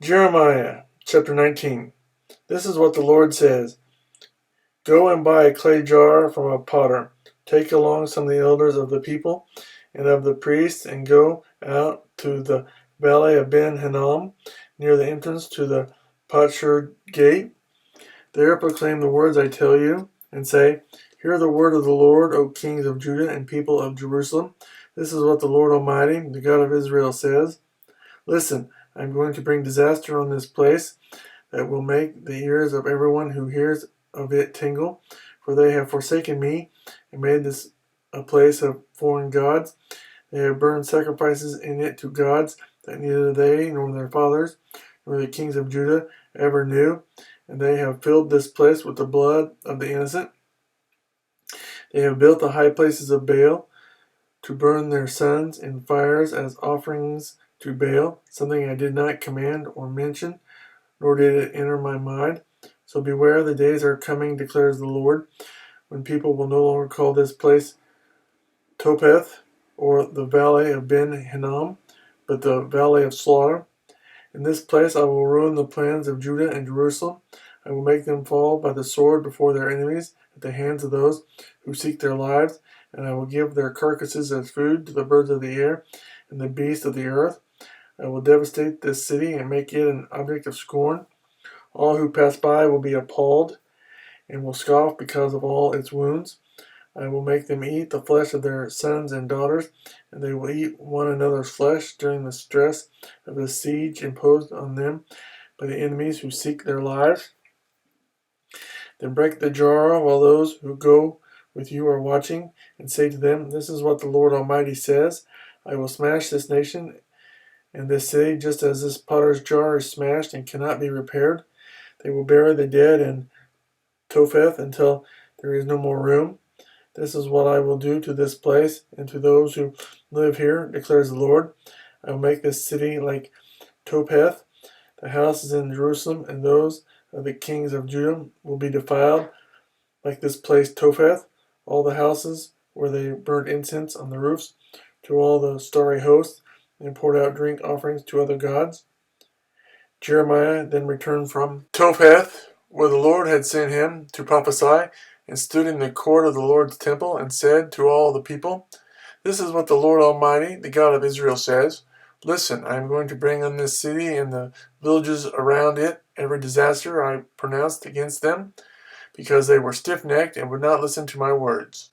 Jeremiah chapter 19. This is what the Lord says. Go and buy a clay jar from a potter. Take along some of the elders of the people and of the priests, and go out to the Valley of Ben Hinnom, near the entrance to the Potsherd Gate. There proclaim the words I tell you, and say, Hear the word of the Lord, O kings of Judah and people of Jerusalem. This is what the Lord Almighty, the God of Israel, says. Listen, I am going to bring disaster on this place that will make the ears of everyone who hears of it tingle, for they have forsaken me and made this a place of foreign gods. They have burned sacrifices in it to gods that neither they nor their fathers nor the kings of Judah ever knew, and they have filled this place with the blood of the innocent. They have built the high places of Baal to burn their sons in fires as offerings to Baal, something I did not command or mention, nor did it enter my mind. So beware, the days are coming, declares the Lord, when people will no longer call this place Topheth or the Valley of Ben Hinnom, but the Valley of Slaughter. In this place I will ruin the plans of Judah and Jerusalem. I will make them fall by the sword before their enemies, at the hands of those who seek their lives, and I will give their carcasses as food to the birds of the air and the beasts of the earth. I will devastate this city and make it an object of scorn. All who pass by will be appalled and will scoff because of all its wounds. I will make them eat the flesh of their sons and daughters, and they will eat one another's flesh during the stress of the siege imposed on them by the enemies who seek their lives. Then break the jar while those who go with you are watching, and say to them, This is what the Lord Almighty says. I will smash this nation and this city just as this potter's jar is smashed and cannot be repaired. They will bury the dead in Topheth until there is no more room. This is what I will do to this place and to those who live here, declares the Lord. I will make this city like Topheth. The houses in Jerusalem and those of the kings of Judah will be defiled like this place Topheth. All the houses where they burnt incense on the roofs to all the starry hosts and poured out drink offerings to other gods. Jeremiah then returned from Topheth, where the Lord had sent him to prophesy, and stood in the court of the Lord's temple, and said to all the people, This is what the Lord Almighty, the God of Israel, says. Listen, I am going to bring on this city and the villages around it every disaster I pronounced against them, because they were stiff-necked and would not listen to my words.